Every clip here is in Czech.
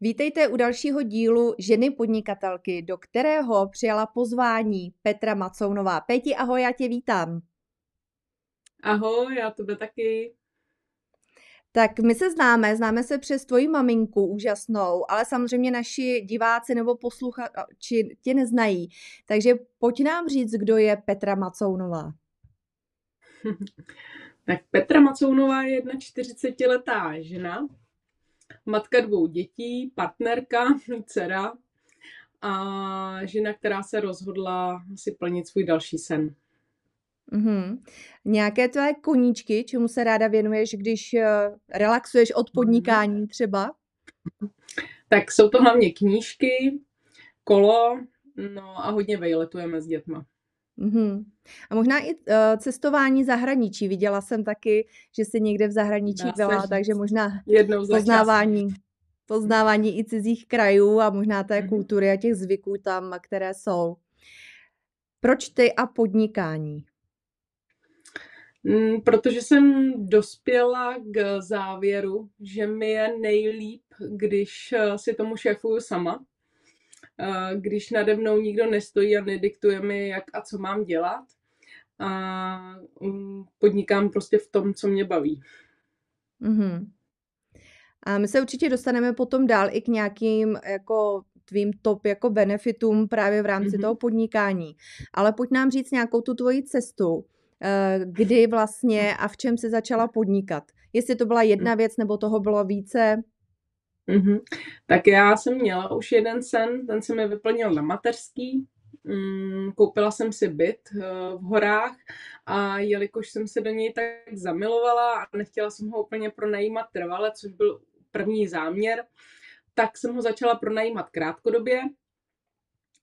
Vítejte u dalšího dílu Ženy podnikatelky, do kterého přijala pozvání Petra Macounová. Peti, ahoj, já tě vítám. Ahoj, já tebe taky. Tak my se známe se přes tvoji maminku úžasnou, ale samozřejmě naši diváci nebo posluchači tě neznají. Takže pojď nám říct, kdo je Petra Macounová. Tak Petra Macounová je 41letá žena, matka 2 dětí, partnerka, dcera a žena, která se rozhodla si plnit svůj další sen. Nějaké tvé koníčky, čemu se ráda věnuješ, když relaxuješ od podnikání třeba? Tak jsou to hlavně knížky, kolo, no a hodně vejletujeme s dětma. A možná i cestování zahraničí. Viděla jsem taky, že jsi někde v zahraničí byla, takže možná poznávání i cizích krajů a možná té kultury a těch zvyků tam, které jsou. Proč ty a podnikání? Protože jsem dospěla k závěru, že mi je nejlíp, když si tomu šéfuju sama, když nade mnou nikdo nestojí a nediktuje mi, jak a co mám dělat, a podnikám prostě v tom, co mě baví. A my se určitě dostaneme potom dál i k nějakým jako tvým top jako benefitům právě v rámci toho podnikání. Ale pojď nám říct nějakou tu tvoji cestu, kdy vlastně a v čem jsi začala podnikat. Jestli to byla jedna věc, nebo toho bylo více? Tak já jsem měla už jeden sen, ten se mi vyplnil na mateřský. Koupila jsem si byt v horách a jelikož jsem se do něj tak zamilovala a nechtěla jsem ho úplně pronajímat trvale, což byl první záměr, tak jsem ho začala pronajímat krátkodobě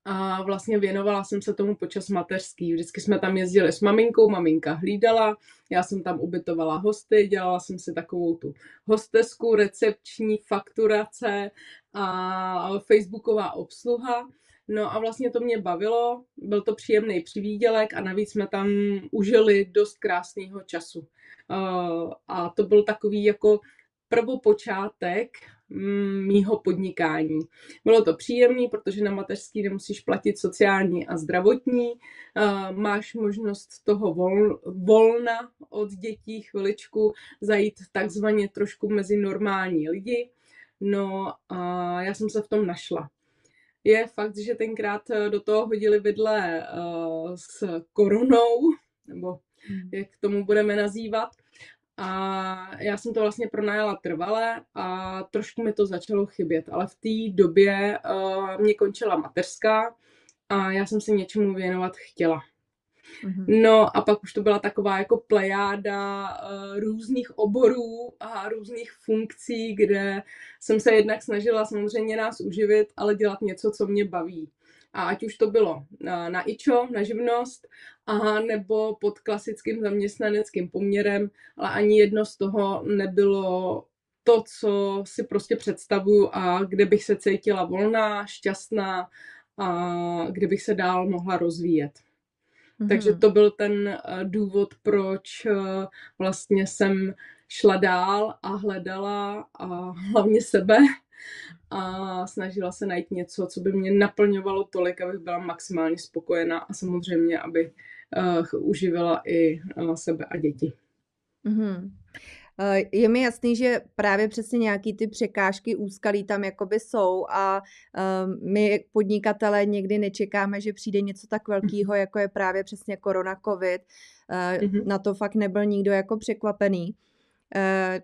a vlastně věnovala jsem se tomu počas mateřský. Vždycky jsme tam jezdili s maminkou, maminka hlídala, já jsem tam ubytovala hosty, dělala jsem si takovou tu hostesku, recepční fakturace a facebooková obsluha. No a vlastně to mě bavilo, byl to příjemný přivýdělek a navíc jsme tam užili dost krásného času. A to byl takový jako prvopočátek mýho podnikání. Bylo to příjemné, protože na mateřský nemusíš platit sociální a zdravotní, máš možnost toho volna od dětí chviličku zajít takzvaně trošku mezi normální lidi. No a já jsem se v tom našla. Je fakt, že tenkrát do toho hodili vidle s koronou, nebo jak tomu budeme nazývat. A já jsem to vlastně pronajala trvale a trošku mi to začalo chybět, ale v té době mě končila mateřská a já jsem se něčemu věnovat chtěla. No a pak už to byla taková jako plejáda různých oborů a různých funkcí, kde jsem se jednak snažila samozřejmě nás uživit, ale dělat něco, co mě baví. A ať už to bylo na ičo, na živnost, nebo pod klasickým zaměstnaneckým poměrem, ale ani jedno z toho nebylo to, co si prostě představuju a kde bych se cítila volná, šťastná a kde bych se dál mohla rozvíjet. Takže to byl ten důvod, proč vlastně jsem šla dál a hledala a hlavně sebe a snažila se najít něco, co by mě naplňovalo tolik, abych byla maximálně spokojená a samozřejmě, aby uživila i sebe a děti. Je mi jasný, že právě přesně nějaký ty překážky, úskalí tam jakoby jsou a my podnikatelé někdy nečekáme, že přijde něco tak velkého, jako je právě přesně korona, covid. Na to fakt nebyl nikdo jako překvapený.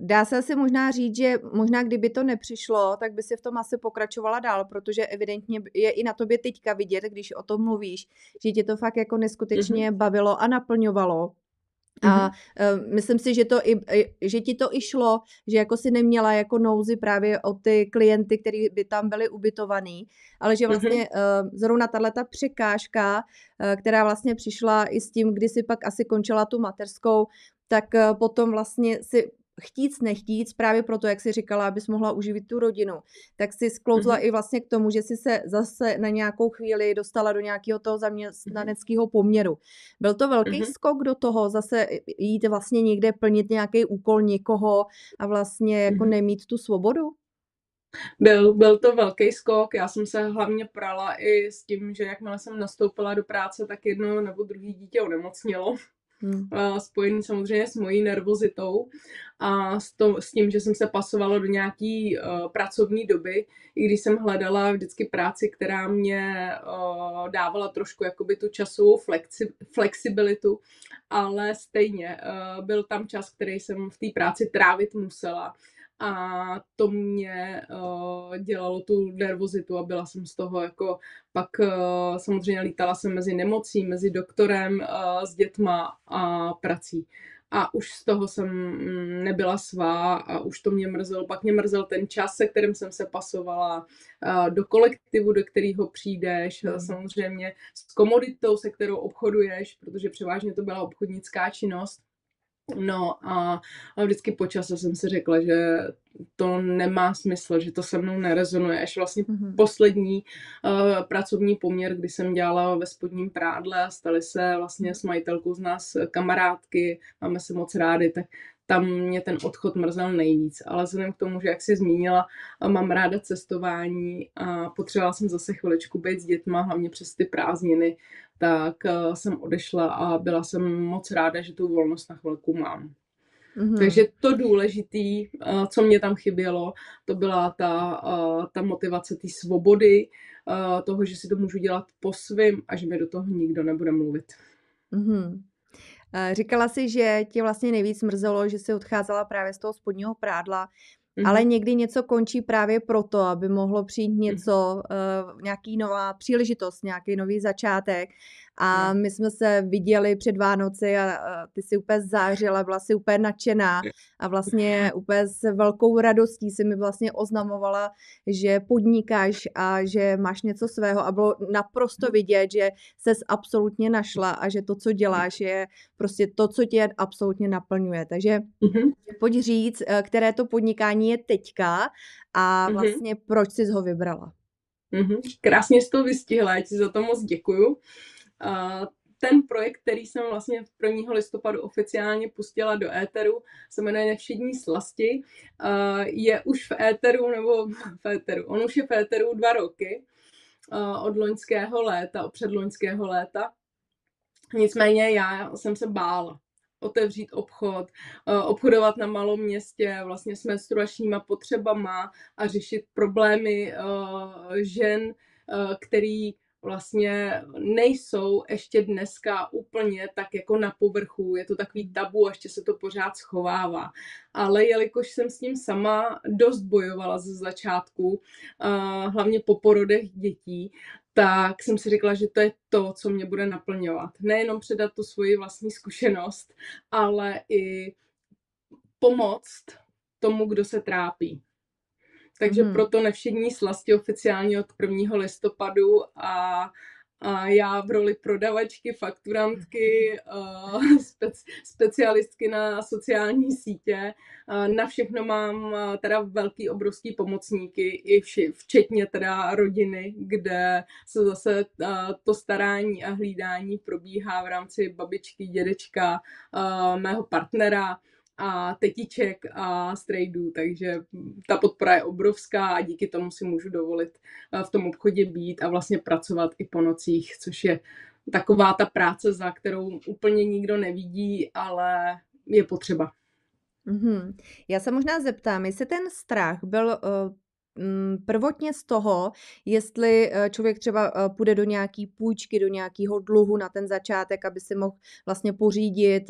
Dá se asi možná říct, že možná kdyby to nepřišlo, tak by si v tom asi pokračovala dál, protože evidentně je i na tobě teďka vidět, když o tom mluvíš, že tě to fakt jako neskutečně bavilo a naplňovalo. A myslím si, že ti to i šlo, že jako si neměla jako nouzi právě o ty klienty, kteří by tam byli ubytovaný, ale že vlastně zrovna tato překážka, která vlastně přišla i s tím, kdy si pak asi končila tu mateřskou, tak potom vlastně si chtíc nechtíc, právě proto, jak jsi říkala, abys mohla uživit tu rodinu, tak si sklouzla i vlastně k tomu, že jsi se zase na nějakou chvíli dostala do nějakého toho zaměstnaneckého poměru. Byl to velký skok do toho, zase jít vlastně někde plnit nějaký úkol někoho a vlastně jako nemít tu svobodu? Byl to velký skok, já jsem se hlavně prala i s tím, že jakmile jsem nastoupila do práce, tak jedno nebo druhé dítě onemocnělo. Spojený samozřejmě s mojí nervozitou a s tím, že jsem se pasovala do nějaký pracovní doby, i když jsem hledala vždycky práci, která mě dávala trošku jakoby tu časovou flexibilitu, ale stejně byl tam čas, který jsem v té práci trávit musela. A to mě dělalo tu nervozitu a byla jsem z toho jako pak samozřejmě lítala jsem mezi nemocí, mezi doktorem, s dětma a prací. A už z toho jsem nebyla svá a už to mě mrzelo. Pak mě mrzel ten čas, se kterým jsem se pasovala do kolektivu, do kterého přijdeš, samozřejmě s komoditou, se kterou obchoduješ, protože převážně to byla obchodnická činnost. No a vždycky po čase jsem si řekla, že to nemá smysl, že to se mnou nerezonuje. Až vlastně poslední pracovní poměr, kdy jsem dělala ve spodním prádle a staly se vlastně s majitelkou z nás kamarádky, máme se moc rádi, tak tam mě ten odchod mrzel nejvíc. Ale vzhledem k tomu, že jak jsi zmínila, mám ráda cestování a potřebovala jsem zase chviličku být s dětma, hlavně přes ty prázdniny, tak jsem odešla a byla jsem moc ráda, že tu volnost na chvilku mám. Takže to důležitý, co mě tam chybělo, to byla ta motivace té svobody, toho, že si to můžu dělat po svým a že mi do toho nikdo nebude mluvit. Říkala jsi, že tě vlastně nejvíc mrzelo, že jsi odcházela právě z toho spodního prádla, ale někdy něco končí právě proto, aby mohlo přijít něco, nějaký nová příležitost, nějaký nový začátek. A my jsme se viděli před Vánoci a ty si úplně zářila, byla si úplně nadšená a vlastně úplně s velkou radostí si mi vlastně oznamovala, že podnikáš a že máš něco svého a bylo naprosto vidět, že ses absolutně našla a že to, co děláš, je prostě to, co tě absolutně naplňuje. Takže pojď říct, které to podnikání je teďka a vlastně proč jsi ho vybrala. Krásně jsi to vystihla, já ti za to moc děkuju. Ten projekt, který jsem vlastně 1. listopadu oficiálně pustila do éteru, se jmenuje Nevšední slasti. Je už v éteru, on už je v éteru 2 roky, od loňského léta, od předloňského léta. Nicméně já jsem se bála otevřít obchod, obchodovat na malom městě vlastně s menstruačníma potřebama a řešit problémy žen, který vlastně nejsou ještě dneska úplně tak jako na povrchu, je to takový tabu a ještě se to pořád schovává. Ale jelikož jsem s tím sama dost bojovala ze začátku, hlavně po porodech dětí, tak jsem si řekla, že to je to, co mě bude naplňovat. Nejenom předat tu svoji vlastní zkušenost, ale i pomoct tomu, kdo se trápí. Takže proto Nevšední slasti oficiálně od 1. listopadu a já v roli prodavačky, fakturantky, specialistky na sociální sítě. Na všechno mám teda velký, obrovský pomocníky, i včetně teda rodiny, kde se zase to starání a hlídání probíhá v rámci babičky, dědečka, mého partnera a tetiček a strejdů, takže ta podpora je obrovská a díky tomu si můžu dovolit v tom obchodě být a vlastně pracovat i po nocích, což je taková ta práce, za kterou úplně nikdo nevidí, ale je potřeba. Já se možná zeptám, jestli ten strach byl prvotně z toho, jestli člověk třeba půjde do nějaký půjčky, do nějakého dluhu na ten začátek, aby si mohl vlastně pořídit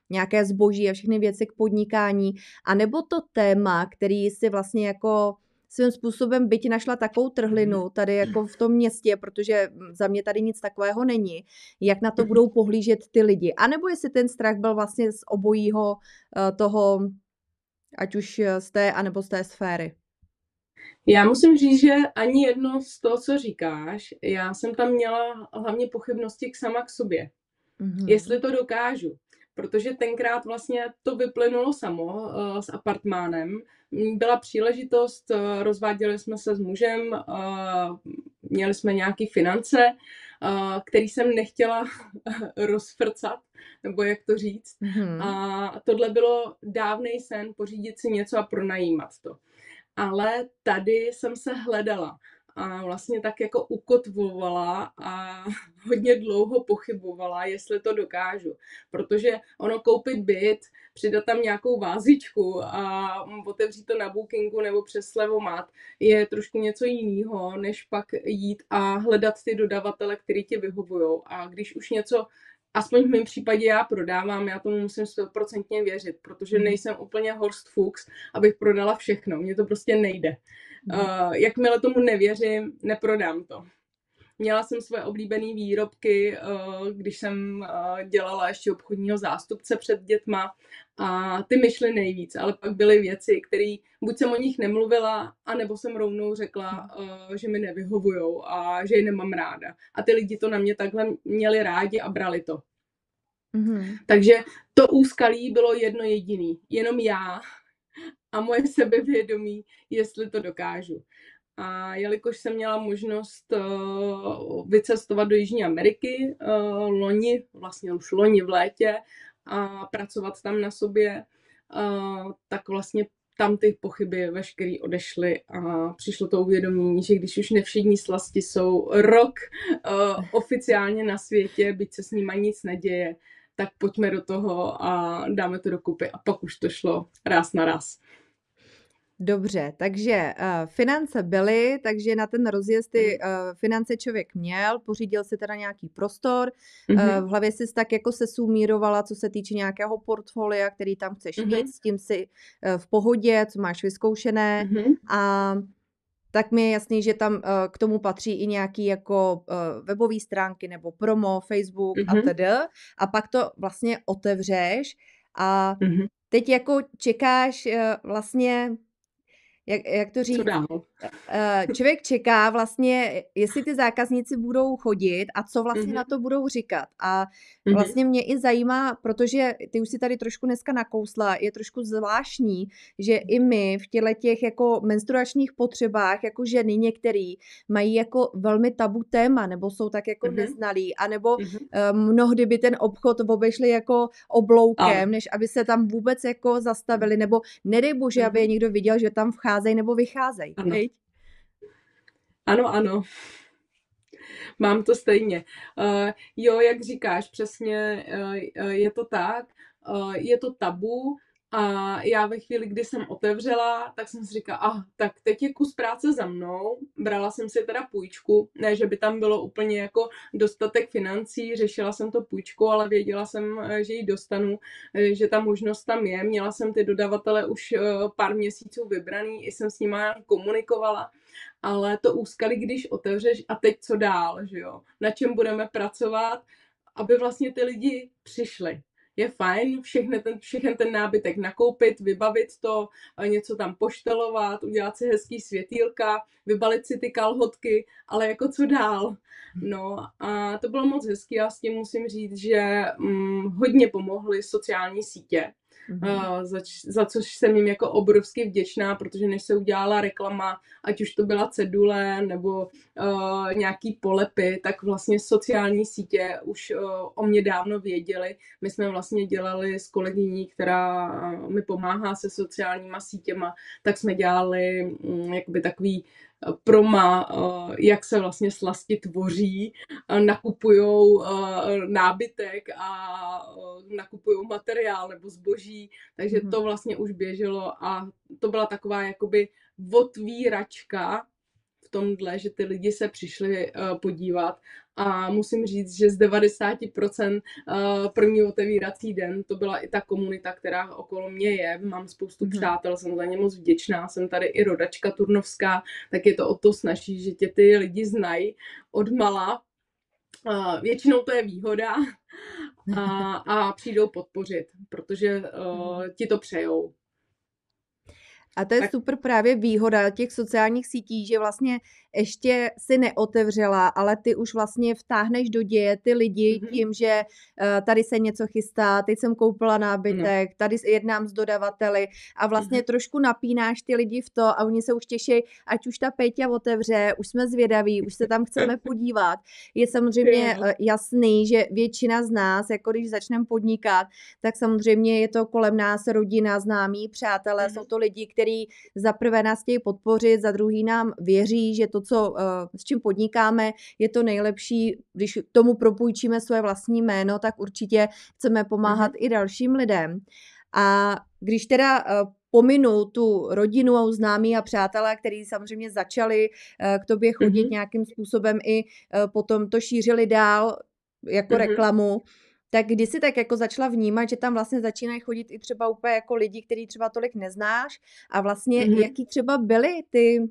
nějaké zboží a všechny věci k podnikání, anebo to téma, který si vlastně jako svým způsobem byť našla takovou trhlinu tady jako v tom městě, protože za mě tady nic takového není, jak na to budou pohlížet ty lidi. A nebo jestli ten strach byl vlastně z obojího toho, ať už z té, anebo z té sféry. Já musím říct, že ani jedno z toho, co říkáš, já jsem tam měla hlavně pochybnosti sama k sobě. Jestli to dokážu. Protože tenkrát vlastně to vyplynulo samo s apartmánem. Byla příležitost, rozváděli jsme se s mužem, měli jsme nějaké finance, který jsem nechtěla rozfrcat, nebo jak to říct. A tohle bylo dávnej sen, pořídit si něco a pronajímat to. ale tady jsem se hledala a vlastně tak jako ukotvovala a hodně dlouho pochybovala, jestli to dokážu. Protože ono koupit byt, přidat tam nějakou vázičku a otevřít to na Bookingu nebo přes Slevomat je trošku něco jiného, než pak jít a hledat ty dodavatele, který ti vyhovujou. A když už něco, aspoň v mém případě já prodávám, já tomu musím 100% věřit, protože nejsem úplně Horst Fuchs, abych prodala všechno. Mně to prostě nejde. Jakmile tomu nevěřím, neprodám to. Měla jsem svoje oblíbené výrobky, když jsem dělala ještě obchodního zástupce před dětma a ty mi šly nejvíc, ale pak byly věci, které buď jsem o nich nemluvila, anebo jsem rovnou řekla, že mi nevyhovujou a že je nemám ráda. A ty lidi to na mě takhle měli rádi a brali to. Takže to úskalí bylo jedno jediný, jenom já a moje sebevědomí, jestli to dokážu. A jelikož jsem měla možnost vycestovat do Jižní Ameriky vlastně už loni v létě a pracovat tam na sobě, tak vlastně tam ty pochyby veškerý odešly a přišlo to uvědomění, že když už nevšední slasti jsou rok oficiálně na světě, byť se s nima nic neděje, tak pojďme do toho a dáme to dokupy. A pak už to šlo ráz na ráz. Dobře, takže finance byly, takže na ten rozjezd ty finance člověk měl, pořídil si teda nějaký prostor, v hlavě jsi tak jako se sumírovala, co se týče nějakého portfolia, který tam chceš mít, s tím si v pohodě, co máš vyzkoušené a tak mi je jasný, že tam k tomu patří i nějaký jako webové stránky nebo promo, Facebook a tedy. A pak to vlastně otevřeš a teď jako čekáš vlastně, jak to říct, člověk čeká vlastně, jestli ty zákazníci budou chodit a co vlastně na to budou říkat. A vlastně mě i zajímá, protože ty už si tady trošku dneska nakousla, je trošku zvláštní, že i my v těch jako menstruačních potřebách, jako ženy některý, mají jako velmi tabu téma, nebo jsou tak jako neznalí, anebo mnohdy by ten obchod obešli jako obloukem, než aby se tam vůbec jako zastavili, nebo nedej bože, aby je někdo viděl, že tam vcházejí nebo vycházejí. Ano. Mám to stejně. Jo, jak říkáš, přesně je to tak. Je to tabu a já ve chvíli, kdy jsem otevřela, tak jsem si říkala, tak teď je kus práce za mnou. Brala jsem si teda půjčku, ne, že by tam bylo úplně jako dostatek financí, řešila jsem to půjčku, ale věděla jsem, že ji dostanu, že ta možnost tam je. Měla jsem ty dodavatele už pár měsíců vybraný, i jsem s nima komunikovala. Ale to úskalí, když otevřeš a teď co dál, že jo? Na čem budeme pracovat, aby vlastně ty lidi přišli. Je fajn všechny ten nábytek nakoupit, vybavit to, něco tam poštelovat, udělat si hezký světýlka, vybalit si ty kalhotky, ale jako co dál? No a to bylo moc hezký a s tím musím říct, že hodně pomohly sociální sítě. Za což jsem jim jako obrovsky vděčná, protože než se udělala reklama, ať už to byla cedule nebo nějaký polepy, tak vlastně sociální sítě už o mě dávno věděli. My jsme vlastně dělali s kolegyní, která mi pomáhá se sociálníma sítěma, tak jsme dělali jakoby takový proma, jak se vlastně slasti tvoří, nakupujou nábytek a nakupujou materiál nebo zboží, takže to vlastně už běželo a to byla taková jakoby otvíračka v tomhle, že ty lidi se přišli podívat a musím říct, že z 90% první otevírací den to byla i ta komunita, která okolo mě je. Mám spoustu přátel, jsem za ně moc vděčná, jsem tady i rodačka turnovská, tak je to o to snazší, že tě ty lidi znají odmala. Většinou to je výhoda a přijdou podpořit, protože ti to přejou. A to je super právě výhoda těch sociálních sítí, že vlastně ještě si neotevřela, ale ty už vlastně vtáhneš do děje ty lidi tím, že tady se něco chystá, teď jsem koupila nábytek, tady jednám s dodavateli a vlastně trošku napínáš ty lidi v to a oni se už těší, ať už ta Péťa otevře, už jsme zvědaví, už se tam chceme podívat. Je samozřejmě jasný, že většina z nás, jako když začneme podnikat, tak samozřejmě je to kolem nás rodina, známí, přátelé, jsou to lidi, kteří který za prvé nás chtějí podpořit, za druhý nám věří, že to, s čím podnikáme, je to nejlepší. Když tomu propůjčíme své vlastní jméno, tak určitě chceme pomáhat i dalším lidem. A když teda pominu tu rodinu a známí a přátelé, kteří samozřejmě začali k tobě chodit nějakým způsobem i potom to šířili dál jako reklamu, tak kdy jsi tak jako začala vnímat, že tam vlastně začínají chodit i třeba úplně jako lidi, který třeba tolik neznáš a vlastně jaký třeba byly ty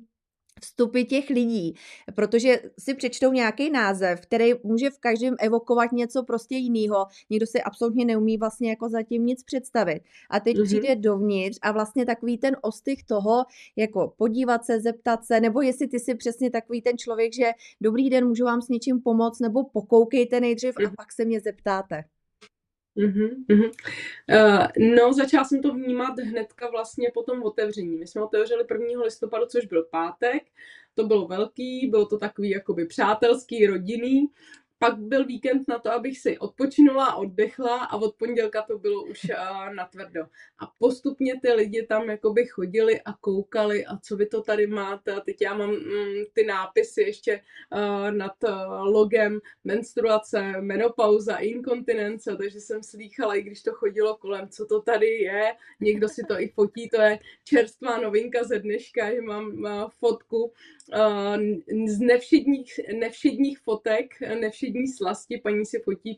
vstupy těch lidí, protože si přečtou nějaký název, který může v každém evokovat něco prostě jiného. Někdo si absolutně neumí vlastně jako zatím nic představit. A teď přijde dovnitř a vlastně takový ten ostych toho, jako podívat se, zeptat se, nebo jestli ty jsi přesně takový ten člověk, že dobrý den, můžu vám s něčím pomoct, nebo pokoukejte nejdřív a pak se mě zeptáte. No, začala jsem to vnímat hnedka vlastně po tom otevření. My jsme otevřeli 1. listopadu, což byl pátek. To bylo velký, bylo to takový jakoby přátelský, rodinný. Pak byl víkend na to, abych si odpočinula, oddechla a od pondělka to bylo už natvrdo. A postupně ty lidi tam jakoby chodili a koukali a co vy to tady máte. A teď já mám ty nápisy ještě nad logem menstruace, menopauza, inkontinence, takže jsem slýchala, i když to chodilo kolem, co to tady je. Někdo si to i fotí, to je čerstvá novinka ze dneška, že mám fotku z nevšedních fotek, nevšední slasti, paní si fotí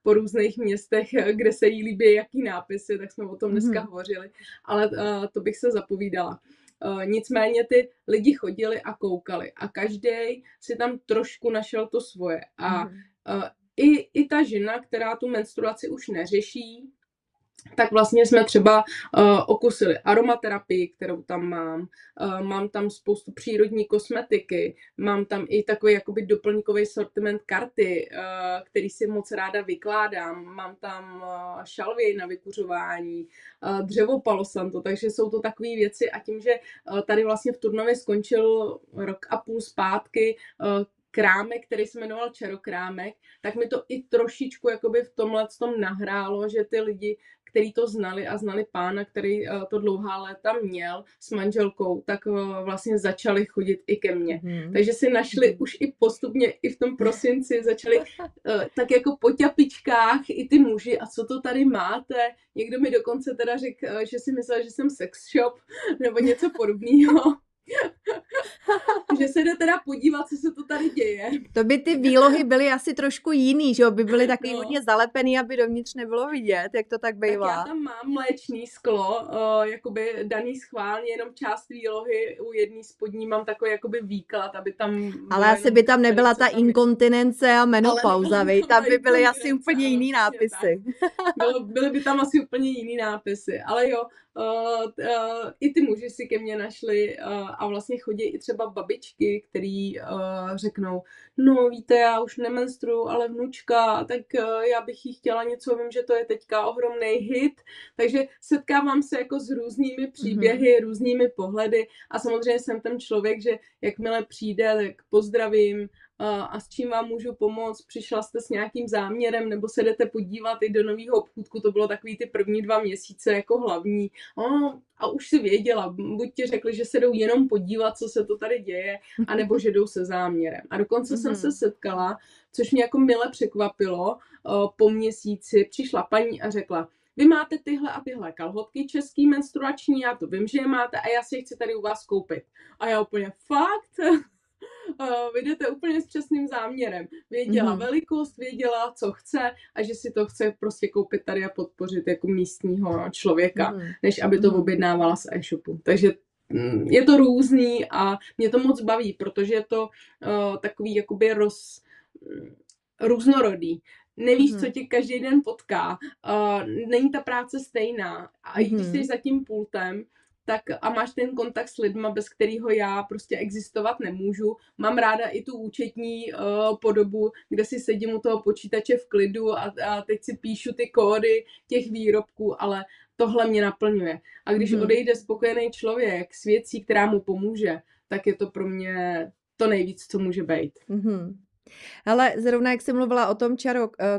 po různých městech, kde se jí líbí jaký nápisy, tak jsme o tom dneska hovořili, ale to bych se zapovídala. Nicméně ty lidi chodili a koukali a každý si tam trošku našel to svoje a i ta žena, která tu menstruaci už neřeší, tak vlastně jsme třeba okusili aromaterapii, kterou tam mám. Mám tam spoustu přírodní kosmetiky, mám tam i takový jakoby doplňkový sortiment karty, který si moc ráda vykládám. Mám tam šalvěj na vykuřování, dřevo Palo Santo, takže jsou to takové věci a tím, že tady vlastně v Turnově skončil 1,5 roku zpátky krámek, který se jmenoval Čarokrámek, tak mi to i trošičku jakoby v tomhletom nahrálo, že ty lidi, který to znali a znali pána, který to dlouhá léta měl s manželkou, tak vlastně začali chodit i ke mně. Takže si našli už i postupně, i v tom prosinci začali tak jako po ťapičkách i ty muži, a co to tady máte? Někdo mi dokonce teda řekl, že si myslel, že jsem sex shop nebo něco podobného. Že se jde teda podívat, co se to tady děje. To by ty výlohy byly asi trošku jiný, že by byly takový hodně zalepený, aby dovnitř nebylo vidět, jak to tak bývá. Tak já tam mám mléčný sklo, jakoby daný schválně, jenom část výlohy, u jedné spodní mám takový jakoby výklad, aby tam... Ale asi by tam nebyla ta inkontinence a menopauza, tam by byly asi úplně jiný nápisy. Byly by tam asi úplně jiný nápisy, ale jo, i ty muži si ke mně našli a vlastně chodí i třeba babičky, který řeknou, no víte, já už nemenstruju, ale vnučka, tak já bych jí chtěla něco, vím, že to je teďka ohromný hit, takže setkávám se jako s různými příběhy, různými pohledy a samozřejmě jsem ten člověk, že jakmile přijde, tak pozdravím, a s čím vám můžu pomoct, přišla jste s nějakým záměrem, nebo se jdete podívat i do nového obchůdku, to bylo takový ty první 2 měsíce jako hlavní. A už si věděla, buď ti řekli, že se jdou jenom podívat, co se to tady děje, anebo že jdou se záměrem. A dokonce jsem se setkala, což mě jako mile překvapilo, po měsíci přišla paní a řekla, vy máte tyhle a tyhle kalhotky český menstruační, já to vím, že je máte a já si je chci tady u vás koupit. A já úplně fakt... Vy jdete úplně s přesným záměrem. Věděla velikost, věděla, co chce a že si to chce prostě koupit tady a podpořit jako místního člověka, než aby to objednávala z e-shopu. Takže je to různý a mě to moc baví, protože je to takový jakoby různorodý. Nevíš, co tě každý den potká. Není ta práce stejná. A i když jsi za tím pultem, tak a máš ten kontakt s lidma, bez kterého já prostě existovat nemůžu. Mám ráda i tu účetní podobu, kde si sedím u toho počítače v klidu a teď si píšu ty kódy těch výrobků, ale tohle mě naplňuje. A když odejde spokojený člověk s věcí, která mu pomůže, tak je to pro mě to nejvíc, co může být. Ale zrovna jak jsem mluvila o tom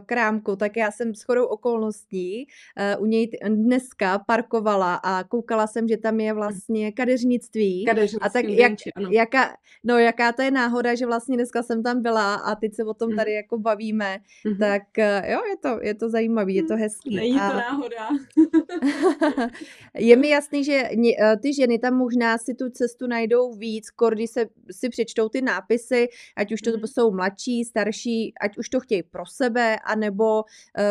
krámku, tak já jsem shodou okolností u něj dneska parkovala a koukala jsem, že tam je vlastně kadeřnictví. A tak Kadeřnictví Vinči, ano. jaká to je náhoda, že vlastně dneska jsem tam byla a teď se o tom tady jako bavíme, tak jo, je to zajímavý, je to hezký. Není to náhoda. Je mi jasný, že ty ženy tam možná si tu cestu najdou víc, když si přečtou ty nápisy, ať už to jsou mladší, starší, ať už to chtějí pro sebe, anebo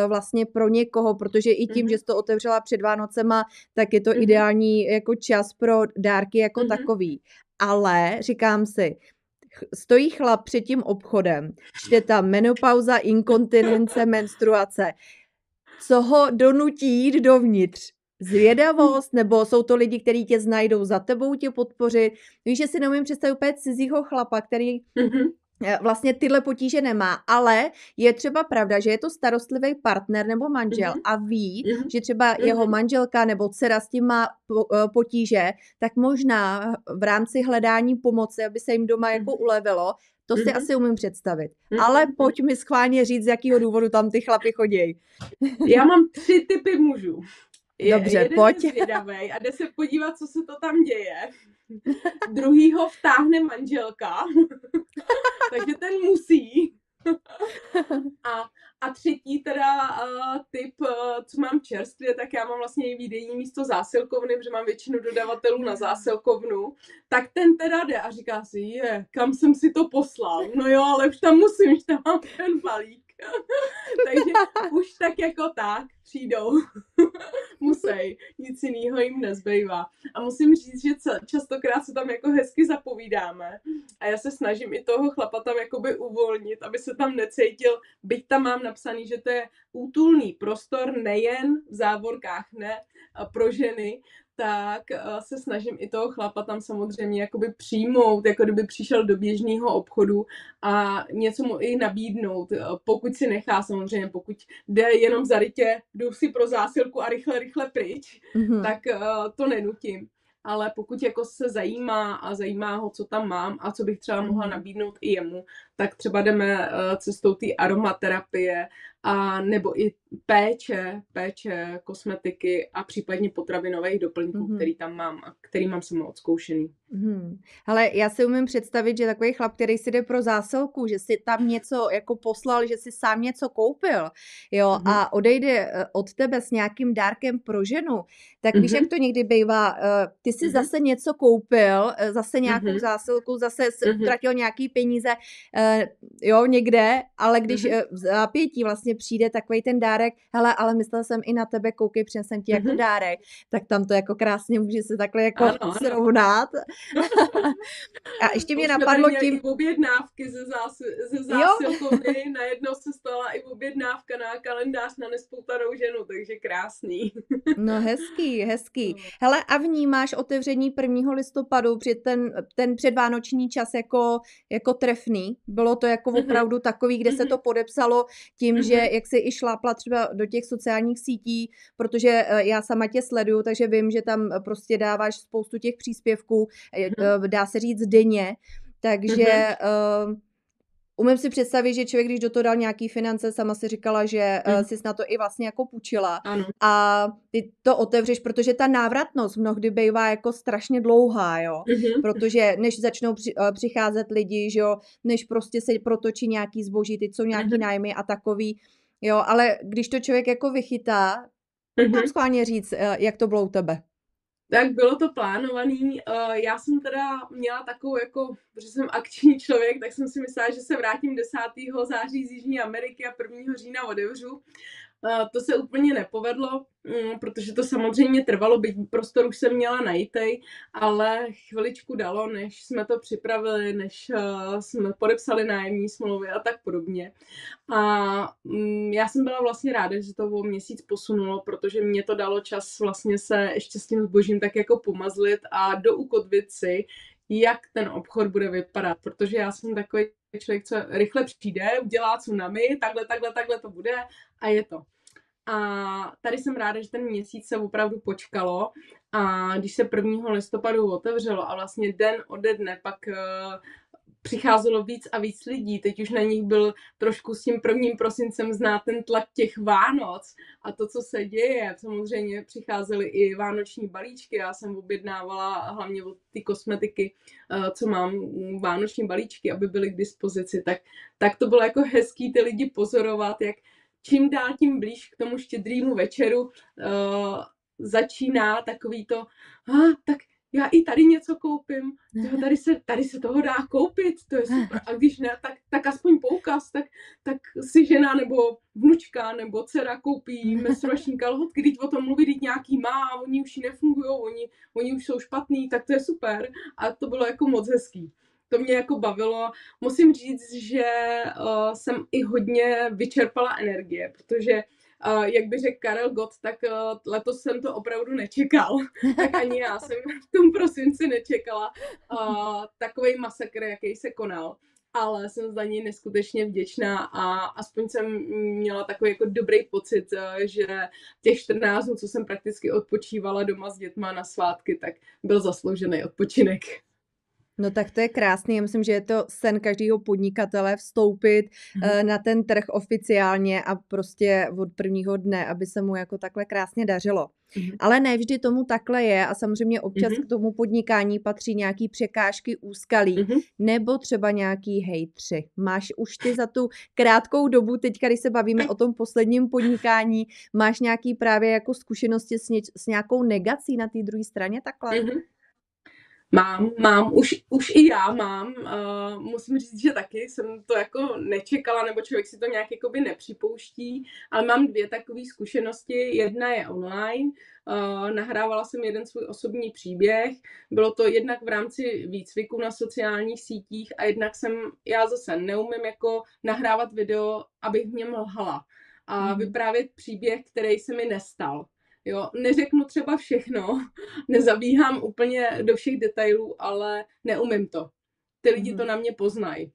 vlastně pro někoho, protože i tím, že jsi to otevřela před Vánocema, tak je to ideální jako čas pro dárky jako takový. Ale říkám si, stojí chlap před tím obchodem, čte tam menopauza, inkontinence, menstruace. Co ho donutí jít dovnitř? Zvědavost, nebo jsou to lidi, kteří tě znajdou za tebou, tě podpořit? Víš, že si neumím představit úplně cizího chlapa, který vlastně tyhle potíže nemá, ale je třeba pravda, že je to starostlivý partner nebo manžel a ví, že třeba jeho manželka nebo dcera s tím má potíže, tak možná v rámci hledání pomoci, aby se jim doma jako ulevilo, to si asi umím představit. Ale pojď mi schválně říct, z jakého důvodu tam ty chlapy chodí. Já mám 3 typy mužů. Dobře, pojď. Je zvědavej a jde se podívat, co se to tam děje. Druhýho vtáhne manželka, takže ten musí. A třetí teda typ, co mám čerstvě, tak já mám vlastně i výdejní místo zásilkovny, protože mám většinu dodavatelů na zásilkovnu, tak ten teda jde a říká si, kam jsem si to poslal? No jo, ale už tam musím, už tam mám ten balík. Takže už tak jako tak přijdou. Musej, nic jiného jim nezbývá. A musím říct, že častokrát se tam jako hezky zapovídáme a já se snažím i toho chlapa tam jakoby uvolnit, aby se tam necítil, byť tam mám napsaný, že to je útulný prostor, nejen v závorkách, ne pro ženy, tak se snažím i toho chlapa tam samozřejmě jakoby přijmout, jako kdyby přišel do běžného obchodu a něco mu i nabídnout, pokud si nechá samozřejmě, pokud jde jenom zarytě, jdu si pro zásilku a rychle pryč, tak to nenutím. Ale pokud jako se zajímá ho, co tam mám a co bych třeba mohla nabídnout i jemu, tak třeba jdeme cestou té aromaterapie a nebo i péče, kosmetiky a případně potravinových doplňků, který tam mám a který mám sama odzkoušený. Ale já si umím představit, že takový chlap, který si jde pro zásilku, že si tam něco jako poslal, že si sám něco koupil, jo, a odejde od tebe s nějakým dárkem pro ženu, tak víš, jak to někdy bývá, ty si zase něco koupil, zase nějakou zásilku, zase utratil nějaký peníze, jo, někde, ale když v zápětí vlastně přijde takovej ten dárek, hele, ale myslel jsem i na tebe, koukej, přinesem ti jako dárek, tak tam to jako krásně může se takhle jako srovnat. A ještě mě napadlo tím... i objednávky ze zásilkovny, najednou se stala i objednávka na kalendář na nespoutanou ženu, takže krásný. No hezký. Hele, a vnímáš otevření 1. listopadu před ten předvánoční čas jako trefný? Bylo to jako opravdu takový, kde se to podepsalo tím, že jak jsi i šlápla třeba do těch sociálních sítí, protože já sama tě sleduju, takže vím, že tam prostě dáváš spoustu těch příspěvků, dá se říct denně, takže umím si představit, že člověk, když do toho dal nějaký finance, sama si říkala, že jsi na to i vlastně jako půjčila. Ano. A ty to otevřeš, protože ta návratnost mnohdy bývá jako strašně dlouhá, jo. Protože než začnou přicházet lidi, že jo, než prostě se protočí nějaký zboží, teď jsou nějaký nájmy a takový, jo, ale když to člověk jako vychytá, mám schválně říct, jak to bylo u tebe. Tak bylo to plánovaný. Já jsem teda měla takovou jako, protože jsem akční člověk, tak jsem si myslela, že se vrátím 10. září z Jižní Ameriky a 1. října odevřu. To se úplně nepovedlo, protože to samozřejmě trvalo, byť prostor už jsem měla najítej, ale chviličku dalo, než jsme to připravili, než jsme podepsali nájemní smlouvy a tak podobně. A já jsem byla vlastně ráda, že to o měsíc posunulo, protože mě to dalo čas vlastně se ještě s tím zbožím tak jako pomazlit a doukotvit si, jak ten obchod bude vypadat, protože já jsem takový člověk, co rychle přijde, udělá tsunami, takhle to bude a je to. A tady jsem ráda, že ten měsíc se opravdu počkalo a když se 1. listopadu otevřelo a vlastně den ode dne pak přicházelo víc a víc lidí. Teď už na nich byl trošku s tím 1. prosincem znát ten tlak těch Vánoc a to, co se děje. Samozřejmě přicházely i vánoční balíčky. Já jsem objednávala hlavně od ty kosmetiky, co mám, vánoční balíčky, aby byly k dispozici. Tak to bylo jako hezký ty lidi pozorovat, jak čím dál tím blíž k tomu štědrýmu večeru začíná takový to, tak já i tady něco koupím, tady se toho dá koupit, to je super. A když ne, tak aspoň poukaz, tak si žena nebo vnučka nebo dcera koupí menstruační kalhotky, když o tom mluví, když nějaký má, oni už nefungujou, oni už jsou špatný, tak to je super. A to bylo jako moc hezký. To mě jako bavilo. Musím říct, že jsem i hodně vyčerpala energie, protože jak by řekl Karel Gott, tak letos jsem to opravdu nečekal. Tak ani já jsem v tom prosinci nečekala takovej masakr, jaký se konal. Ale jsem za něj neskutečně vděčná a aspoň jsem měla takový jako dobrý pocit, že těch 14 dnů, co jsem prakticky odpočívala doma s dětma na svátky, tak byl zasloužený odpočinek. No tak to je krásný, já myslím, že je to sen každého podnikatele vstoupit na ten trh oficiálně a prostě od prvního dne, aby se mu jako takhle krásně dařilo. Ale ne vždy tomu takhle je a samozřejmě občas k tomu podnikání patří nějaký překážky, úskalí nebo třeba nějaký hejtři. Máš už ty za tu krátkou dobu, teďka když se bavíme o tom posledním podnikání, máš nějaký právě jako zkušenosti s nějakou negací na té druhé straně takhle? Mám, už i já mám, musím říct, že taky jsem to jako nečekala, nebo člověk si to nějak jakoby nepřipouští, ale mám 2 takové zkušenosti, jedna je online, nahrávala jsem jeden svůj osobní příběh, bylo to jednak v rámci výcviku na sociálních sítích a jednak já zase neumím jako nahrávat video, abych v něm lhala a vyprávět příběh, který se mi nestal. Jo, neřeknu třeba všechno, nezabíhám úplně do všech detailů, ale neumím to. Ty lidi to na mě poznají.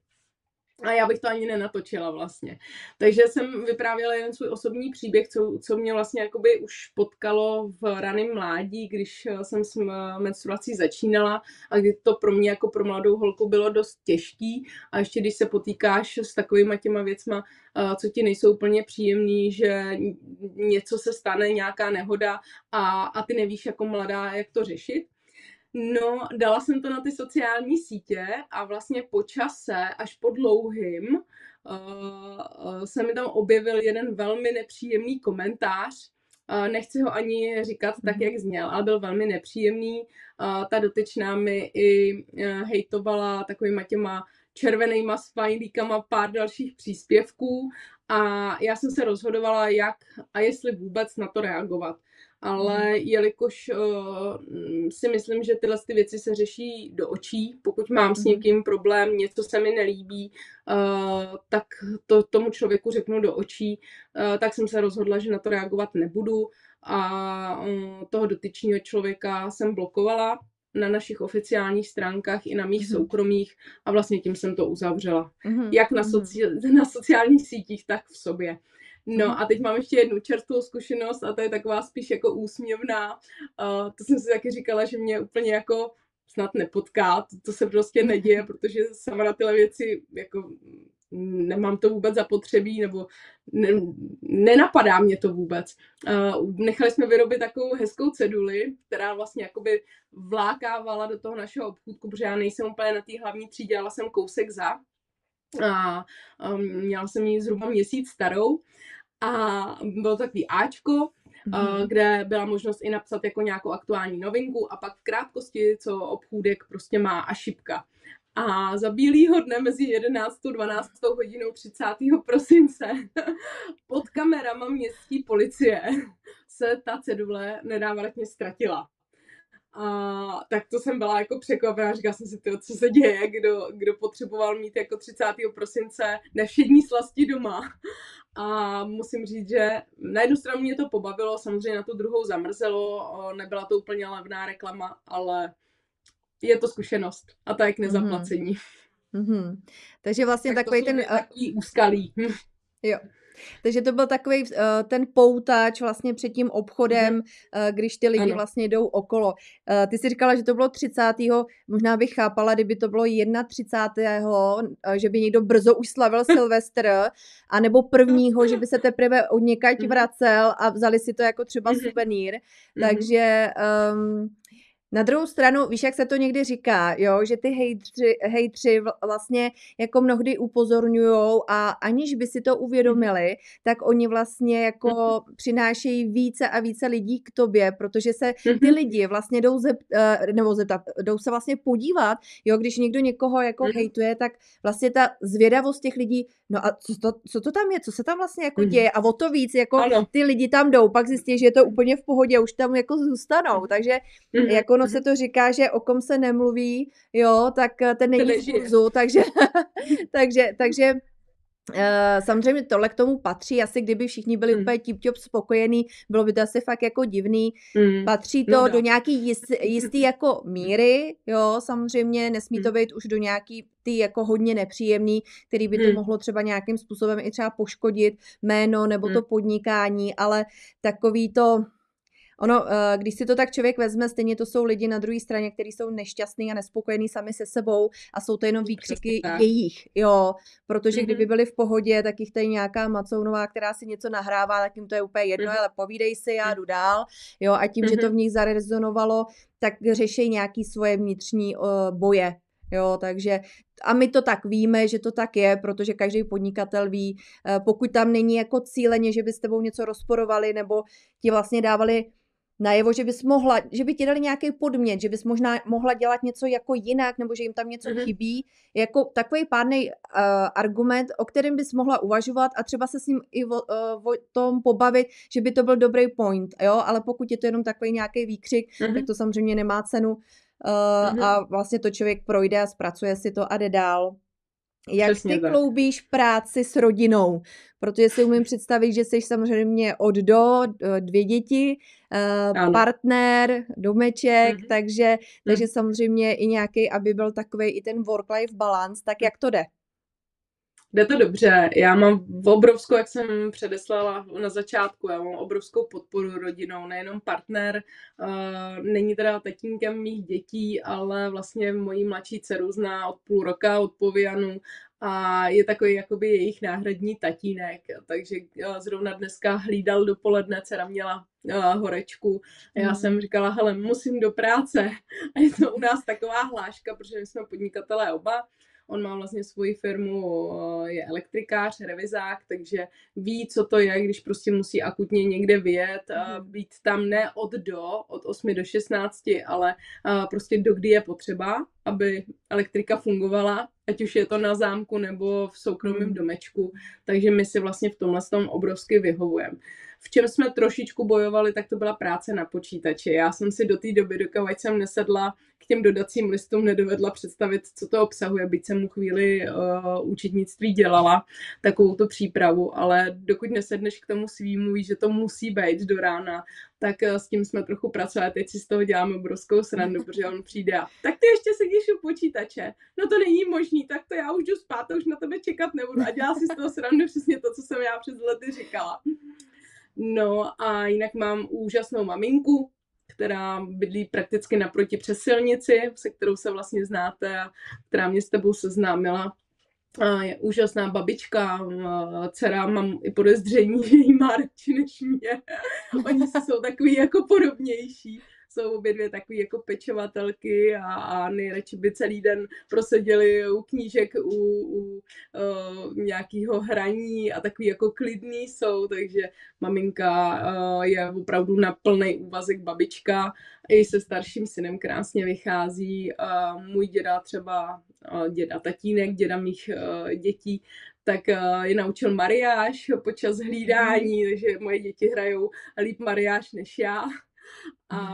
A já bych to ani nenatočila vlastně. Takže jsem vyprávěla jeden svůj osobní příběh, co mě vlastně jakoby už potkalo v raném mládí, když jsem s menstruací začínala a kdy to pro mě jako pro mladou holku bylo dost těžký a ještě když se potýkáš s takovýma těma věcma, co ti nejsou úplně příjemný, že něco se stane, nějaká nehoda a ty nevíš jako mladá, jak to řešit. No, dala jsem to na ty sociální sítě a vlastně po čase, až po dlouhým, se mi tam objevil jeden velmi nepříjemný komentář. Nechci ho ani říkat tak, jak zněl, ale byl velmi nepříjemný. Ta dotyčná mi i hejtovala takovýma těma červenýma smajlíkama pár dalších příspěvků a já jsem se rozhodovala, jak a jestli vůbec na to reagovat. Ale jelikož si myslím, že tyhle ty věci se řeší do očí, pokud mám s někým problém, něco se mi nelíbí, tak to tomu člověku řeknu do očí, tak jsem se rozhodla, že na to reagovat nebudu a toho dotyčného člověka jsem blokovala na našich oficiálních stránkách i na mých soukromých a vlastně tím jsem to uzavřela. Jak na sociálních sítích, tak v sobě. No a teď mám ještě jednu čerstvou zkušenost a to je taková spíš jako úsměvná. To jsem si taky říkala, že mě úplně jako snad nepotká, to se prostě neděje, protože sama na tyhle věci jako nemám to vůbec zapotřebí, nebo nenapadá mě to vůbec. Nechali jsme vyrobit takovou hezkou ceduli, která vlastně jakoby vlákávala do toho našeho obchůdku, protože já nejsem úplně na té hlavní třídě, dělala jsem kousek za. A měla jsem ji zhruba měsíc starou a bylo takový Ačko, kde byla možnost i napsat jako nějakou aktuální novinku a pak v krátkosti, co obchůdek prostě má a šipka. A za bílýho dne mezi 11. a 12. hodinou 30. prosince pod kamerama městské policie se ta cedule nedávratně ztratila. A tak to jsem byla jako překvapená, říkala jsem si, co se děje, kdo potřeboval mít jako 30. prosince nevšední slasti doma. A musím říct, že na jednu stranu mě to pobavilo, samozřejmě na tu druhou zamrzelo, nebyla to úplně levná reklama, ale je to zkušenost a ta je k nezaplacení. Takže vlastně tak takový ten... Takový úskalí. Jo. Takže to byl takový ten poutač vlastně před tím obchodem, když ty lidi Ano. vlastně jdou okolo. Ty jsi říkala, že to bylo 30. Možná bych chápala, kdyby to bylo 31. Že by někdo brzo už slavil Silvestr, anebo 1., že by se teprve od někaď vracel a vzali si to jako třeba suvenýr. Takže na druhou stranu, víš, jak se to někdy říká, jo, že ty hejtři vlastně jako mnohdy upozorňujou a aniž by si to uvědomili, tak oni vlastně jako přinášejí více a více lidí k tobě, protože se ty lidi vlastně jdou se vlastně podívat, jo, když někdo někoho jako hejtuje, tak vlastně ta zvědavost těch lidí, no a co to tam je, co se tam vlastně jako děje a o to víc, jako ty lidi tam jdou, pak zjistí, že je to úplně v pohodě, už tam jako zůstanou, takže jako se to říká, že o kom se nemluví, jo, tak ten není v kurzu, takže samozřejmě tohle k tomu patří, asi kdyby všichni byli úplně tip-top spokojení, bylo by to asi fakt jako divný, patří to do nějaký jistý jako míry, jo, samozřejmě nesmí to být už do nějaký ty jako hodně nepříjemný, který by to mohlo třeba nějakým způsobem i třeba poškodit jméno nebo to podnikání, ale takový to ono, když si to tak člověk vezme, stejně to jsou lidi na druhé straně, kteří jsou nešťastní a nespokojení sami se sebou a jsou to jenom výkřiky jejich, jo, protože kdyby byli v pohodě, tak jich tady nějaká Macounová, která si něco nahrává, tak jim to je úplně jedno, ale povídej si, já jdu dál, jo, a tím, že to v nich zarezonovalo, tak řeší nějaký svoje vnitřní boje. Jo, takže a my to tak víme, že to tak je, protože každý podnikatel ví, pokud tam není jako cíleně, že by s tebou něco rozporovali nebo ti vlastně dávali najevo, že by ti dali nějaký podmět, že bys možná mohla dělat něco jako jinak, nebo že jim tam něco chybí, jako takový pádnej argument, o kterém bys mohla uvažovat a třeba se s ním i o tom pobavit, že by to byl dobrý point, jo, ale pokud je to jenom takový nějaký výkřik, tak to samozřejmě nemá cenu a vlastně to člověk projde a zpracuje si to a jde dál. Jak Přesně ty tak. kloubíš práci s rodinou? Protože si umím představit, že jsi samozřejmě od do, 2 děti, partner, domeček, takže samozřejmě i nějaký, aby byl takovej i ten work-life balance, tak jak to jde? Jde to dobře. Já mám obrovskou, jak jsem předeslala na začátku, já mám obrovskou podporu rodinou, nejenom partner, není teda tatínkem mých dětí, ale vlastně moji mladší dceru zná od půl roka, od Povianu a je takový jakoby jejich náhradní tatínek, takže zrovna dneska hlídal dopoledne, dcera měla horečku a já jsem říkala, hele, musím do práce a je to u nás taková hláška, protože my jsme podnikatelé oba. On má vlastně svoji firmu, je elektrikář, revizák, takže ví, co to je, když prostě musí akutně někde vyjet, být tam ne od 8 do 16, ale prostě dokdy je potřeba, aby elektrika fungovala, ať už je to na zámku nebo v soukromém domečku. Takže my si vlastně v tomhle tom obrovsky vyhovujeme. V čem jsme trošičku bojovali, tak to byla práce na počítači. Já jsem si do té doby, dokud jsem nesedla k těm dodacím listům, nedovedla představit, co to obsahuje, byť jsem mu chvíli účetnictví dělala, takovou tu přípravu, ale dokud nesedneš k tomu svýmu, víš, že to musí být do rána, tak s tím jsme trochu pracovali. Teď si z toho děláme obrovskou srandu, protože on přijde a tak ty ještě sedíš u počítače. No to není možný, tak to já už jdu spát a už na tebe čekat nebudu. A dělá si z toho srandu přesně to, co jsem já před lety říkala. No a jinak mám úžasnou maminku, která bydlí prakticky naproti přes silnici, se kterou se vlastně znáte a která mě s tebou seznámila. A je úžasná babička, dcera, mám i podezření, že jí má radši než mě. Oni jsou takový jako podobnější. Jsou obě dvě takový jako pečovatelky a nejradši by celý den proseděli u knížek, u nějakého hraní a takový jako klidný jsou, takže maminka je opravdu na plný úvazek babička. I se starším synem krásně vychází. Můj děda třeba, tatínek, děda mých dětí, tak je naučil mariáš počas hlídání, takže moje děti hrajou líp mariáš než já. A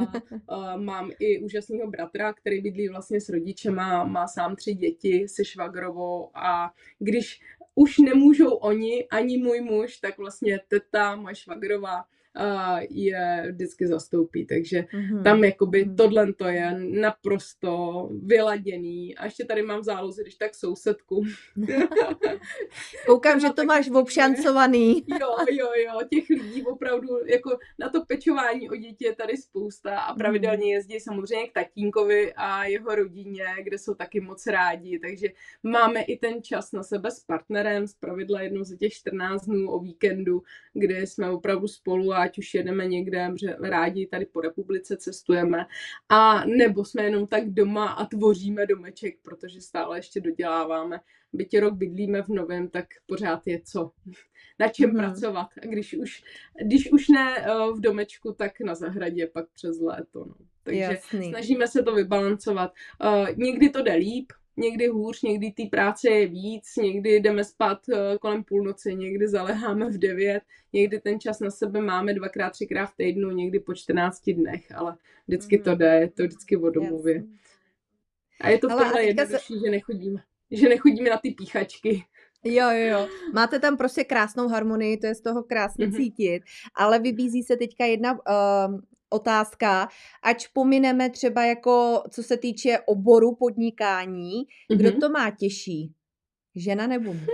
mám i úžasného bratra, který bydlí vlastně s rodičema, má sám 3 děti se švagrovou a když už nemůžou oni, ani můj muž, tak vlastně teta, moje švagrová, je vždycky zastoupí, takže tam jakoby tohle to je naprosto vyladěný a ještě tady mám v záloze, když tak sousedku. Koukám, že to máš obšancovaný. Jo, těch lidí opravdu, jako na to pečování o děti je tady spousta a pravidelně jezdí samozřejmě k tatínkovi a jeho rodině, kde jsou taky moc rádi, takže máme i ten čas na sebe s partnerem, zpravidla jednou za těch 14 dnů o víkendu, kdy jsme opravdu spolu, ať už jedeme někde, že rádi tady po republice cestujeme, a nebo jsme jenom tak doma a tvoříme domeček, protože stále ještě doděláváme. Byť rok bydlíme v novém, tak pořád je co na čem pracovat. A když už ne v domečku, tak na zahradě pak přes léto. No. Takže snažíme se to vybalancovat. Někdy to jde líp, někdy hůř, někdy té práce je víc, někdy jdeme spát kolem půlnoci, někdy zaléháme v 9, někdy ten čas na sebe máme 2x, 3x v týdnu, někdy po 14 dnech, ale vždycky to jde, je to vždycky o domluvě. A je to v tomhle jednodušší, že nechodíme na ty píchačky. Jo. Máte tam prostě krásnou harmonii, to je z toho krásně cítit, ale vybízí se teďka jedna otázka, ať pomineme třeba jako, co se týče oboru podnikání, kdo to má těžší? Žena nebo muž?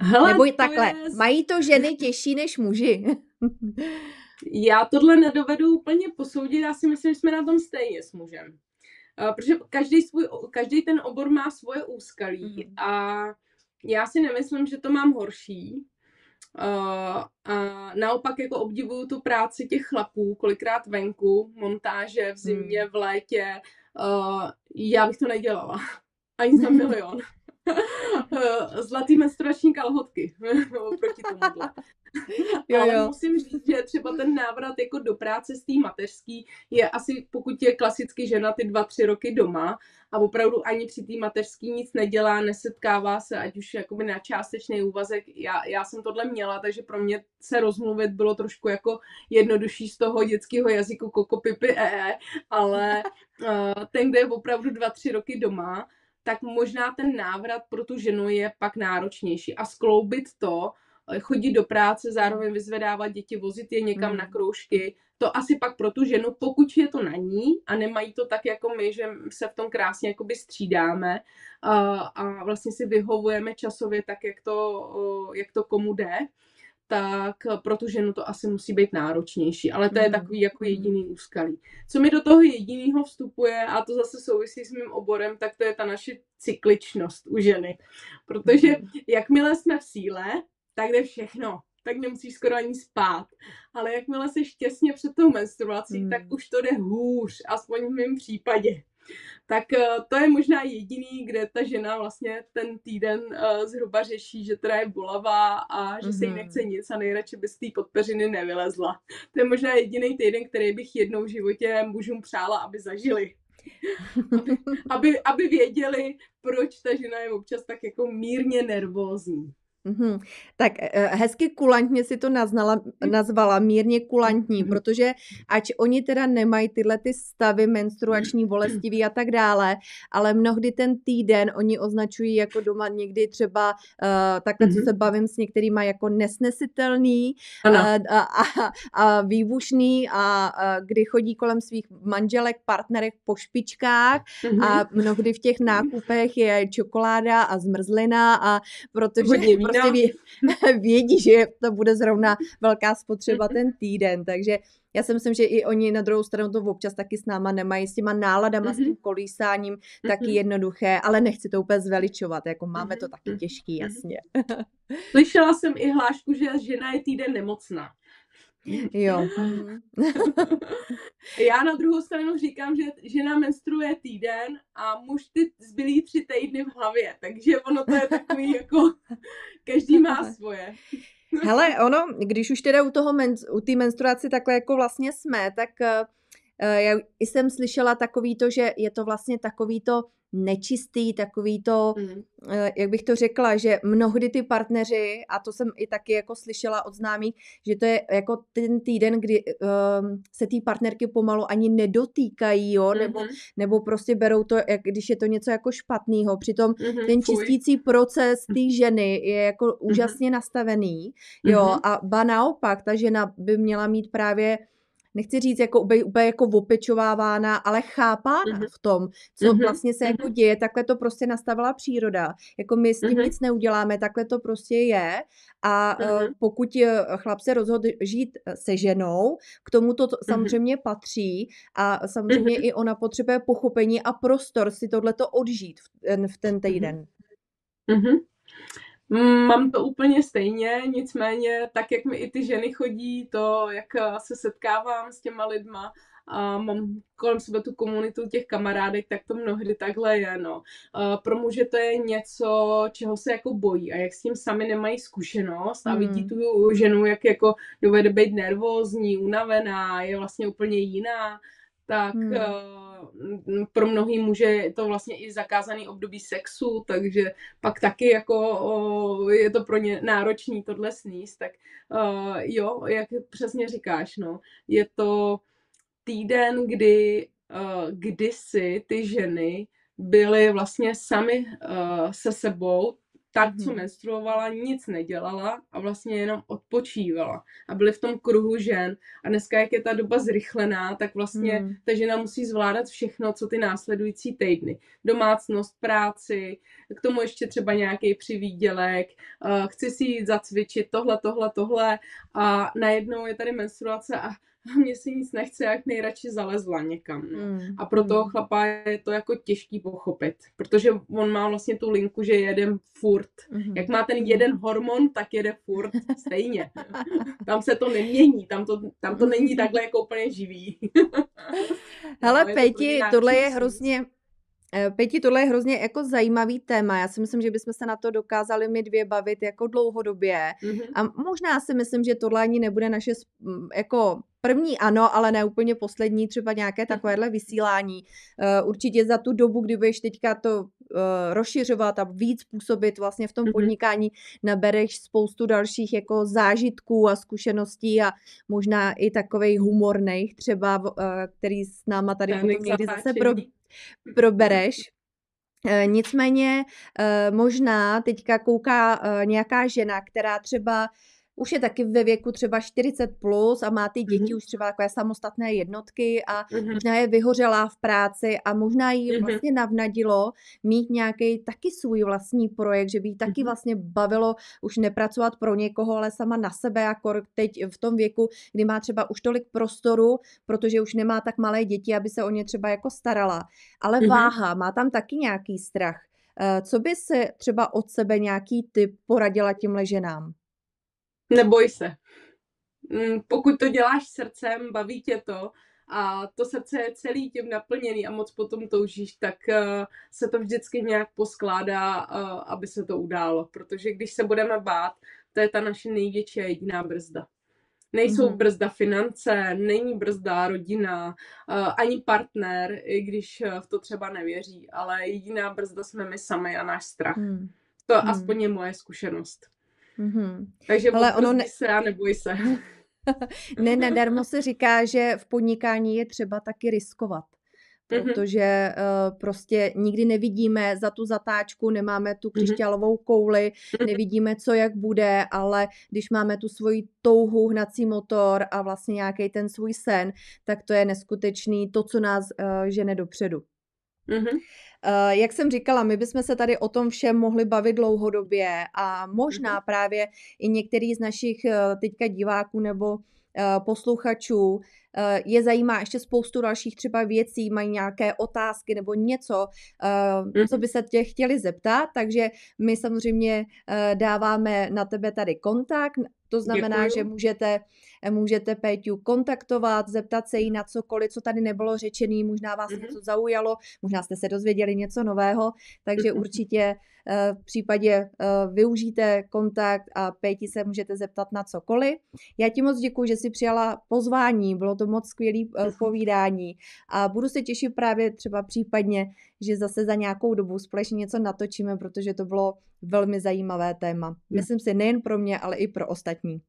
Hele, nebo takhle, mají to ženy těžší než muži? Já tohle nedovedu úplně posoudit, já si myslím, že jsme na tom stejně s mužem. Protože každý ten obor má svoje úskalí a já si nemyslím, že to mám horší. A naopak jako obdivuju tu práci těch chlapů, kolikrát venku, montáže v zimě, v létě. Já bych to nedělala. Ani za milion. Zlatý menstruační kalhotky oproti tomuhle. Ale musím říct, že třeba ten návrat jako do práce z té mateřský je asi, pokud je klasicky žena ty 2-3 roky doma a opravdu ani při té mateřský nic nedělá, nesetkává se, ať už jakoby na částečný úvazek. Já jsem tohle měla, takže pro mě se rozmluvit bylo trošku jako jednodušší z toho dětského jazyku koko, pipi, ale ten, kde je opravdu 2-3 roky doma, tak možná ten návrat pro tu ženu je pak náročnější. A skloubit to, chodit do práce, zároveň vyzvedávat děti, vozit je někam na kroužky, to asi pak pro tu ženu, pokud je to na ní a nemají to tak jako my, že se v tom krásně jakoby střídáme a vlastně si vyhovujeme časově tak, jak to komu jde, tak pro tu ženu to asi musí být náročnější, ale to je takový jako jediný úskalí. Co mi do toho jedinýho vstupuje, a to zase souvisí s mým oborem, tak to je ta naše cykličnost u ženy. Protože jakmile jsme v síle, tak jde všechno. Tak nemusíš skoro ani spát. Ale jakmile jsi těsně před tou menstruací, tak už to jde hůř, aspoň v mém případě. Tak to je možná jediný, kde ta žena vlastně ten týden zhruba řeší, že teda je bolavá a že se jí nechce nic a nejradši by z té podpeřiny nevylezla. To je možná jediný týden, který bych jednou v životě mužům přála, aby zažili. aby věděli, proč ta žena je občas tak jako mírně nervózní. Tak hezky kulantně si to nazvala, mírně kulantní, protože ať oni teda nemají tyhle ty stavy menstruační, bolestivý a tak dále, ale mnohdy ten týden oni označují jako doma někdy třeba takhle, co se bavím s některýma, jako nesnesitelný a výbušný a kdy chodí kolem svých manželek, partnerek po špičkách a mnohdy v těch nákupech je čokoláda a zmrzlina a protože prostě vědí, že to bude zrovna velká spotřeba ten týden, takže já si myslím, že i oni na druhou stranu to občas taky s náma nemají, s těma náladama, s tím kolísáním taky jednoduché, ale nechci to úplně zveličovat, jako máme to taky těžký, jasně. Slyšela jsem i hlášku, že žena je týden nemocná. Jo. Já na druhou stranu říkám, že žena menstruuje týden a muž ty zbylý 3 týdny v hlavě, takže ono to je takový jako, každý má svoje. Hele, když už teda u té menstruace takhle jako vlastně jsme, tak já jsem slyšela takový to, že je to vlastně takový to nečistý, takový to, Mhm. jak bych to řekla, že mnohdy ty partneři, a to jsem i taky jako slyšela od známých, že to je jako ten týden, kdy se té partnerky pomalu ani nedotýkají, jo, nebo prostě berou to, jak když je to něco jako špatného. Přitom ten Fuj. čistící proces té ženy je jako úžasně nastavený, jo, a ba naopak, ta žena by měla mít právě, nechci říct jako úplně jako opečovávána, ale chápána v tom, co vlastně se jako děje, takhle to prostě nastavila příroda. Jako my s tím nic neuděláme, takhle to prostě je a pokud chlap se rozhodl žít se ženou, k tomu to samozřejmě patří a samozřejmě i ona potřebuje pochopení a prostor si tohleto odžít v ten týden. Mám to úplně stejně, nicméně tak, jak mi i ty ženy chodí, to, jak se setkávám s těma lidma a mám kolem sebe tu komunitu těch kamarádek, tak to mnohdy takhle je, no. Pro muže to je něco, čeho se jako bojí a jak s tím sami nemají zkušenost a vidí tu ženu, jak jako dovede být nervózní, unavená, je vlastně úplně jiná, tak pro mnohý muže je to vlastně i zakázaný období sexu, takže pak taky jako je to pro ně náročný tohle sníst, tak jo, jak přesně říkáš, no, je to týden, kdy kdysi ty ženy byly vlastně sami se sebou, tak, co menstruovala, nic nedělala a vlastně jenom odpočívala. A byly v tom kruhu žen. A dneska, jak je ta doba zrychlená, tak vlastně ta žena musí zvládat všechno, co ty následující týdny. Domácnost, práci, k tomu ještě třeba nějaký přivýdělek, chci si jít zacvičit, tohle. A najednou je tady menstruace a mně si nic nechce, jak nejradši zalezla někam. No. A pro toho chlapa je to jako těžký pochopit, protože on má vlastně tu linku, že jede furt. Jak má ten jeden hormon, tak jede furt stejně. Tam se to nemění, tam to není takhle jako úplně živý. Hele, Peti, tohle je hrozně jako zajímavý téma. Já si myslím, že bychom se na to dokázali my dvě bavit jako dlouhodobě. A možná si myslím, že tohle ani nebude naše jako první, ano, ale ne úplně poslední, třeba nějaké takovéhle vysílání. Určitě za tu dobu, kdy budeš teďka to rozšiřovat a víc působit vlastně v tom podnikání, nabereš spoustu dalších jako zážitků a zkušeností a možná i takovej humorných třeba, který s náma tady potom někdy zase probereš. Nicméně možná teďka kouká nějaká žena, která třeba už je taky ve věku třeba 40+ a má ty děti už třeba takové samostatné jednotky a možná je vyhořelá v práci a možná jí vlastně navnadilo mít nějaký taky svůj vlastní projekt, že by jí taky vlastně bavilo už nepracovat pro někoho, ale sama na sebe, jako teď v tom věku, kdy má třeba už tolik prostoru, protože už nemá tak malé děti, aby se o ně třeba jako starala. Ale váha, má tam taky nějaký strach. Co by se třeba od sebe nějaký tip poradila těmhle ženám? Neboj se. Pokud to děláš srdcem, baví tě to a to srdce je celý tím naplněný a moc potom toužíš, tak se to vždycky nějak poskládá, aby se to událo. Protože když se budeme bát, to je ta naše největší a jediná brzda. Nejsou brzda finance, není brzda rodina, ani partner, i když v to třeba nevěří, ale jediná brzda jsme my sami a náš strach. To aspoň je moje zkušenost. Takže se a neboj se. Ne, nedarmo se říká, že v podnikání je třeba taky riskovat. Protože prostě nikdy nevidíme za tu zatáčku, nemáme tu křišťálovou kouli, nevidíme, co jak bude, ale když máme tu svoji touhu, hnací motor a vlastně nějaký ten svůj sen, tak to je neskutečný to, co nás žene dopředu. Jak jsem říkala, my bychom se tady o tom všem mohli bavit dlouhodobě a možná právě i některý z našich teďka diváků nebo posluchačů je zajímá ještě spoustu dalších třeba věcí, mají nějaké otázky nebo něco, co by se tě chtěli zeptat, takže my samozřejmě dáváme na tebe tady kontakt To znamená, Děkuju. že můžete Péťu kontaktovat, zeptat se jí na cokoliv, co tady nebylo řečený, možná vás něco zaujalo, možná jste se dozvěděli něco nového, takže určitě v případě využijte kontakt a Péti se můžete zeptat na cokoliv. Já ti moc děkuji, že jsi přijala pozvání, bylo to moc skvělý povídání a budu se těšit právě třeba případně, že zase za nějakou dobu společně něco natočíme, protože to bylo velmi zajímavé téma. Myslím si nejen pro mě, ale i pro ostatní.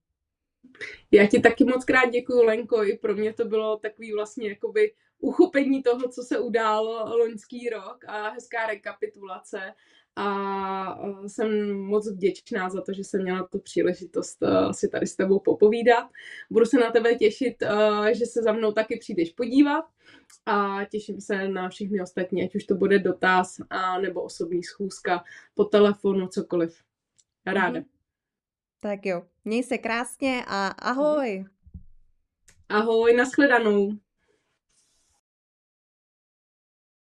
Já ti taky moc krát děkuju, Lenko, i pro mě to bylo takový vlastně jakoby uchopení toho, co se událo loňský rok a hezká rekapitulace a jsem moc vděčná za to, že jsem měla tu příležitost si tady s tebou popovídat. Budu se na tebe těšit, že se za mnou taky přijdeš podívat a těším se na všechny ostatní, ať už to bude dotaz a nebo osobní schůzka po telefonu, cokoliv. Ráda. Tak jo, měj se krásně a ahoj. Ahoj, nashledanou.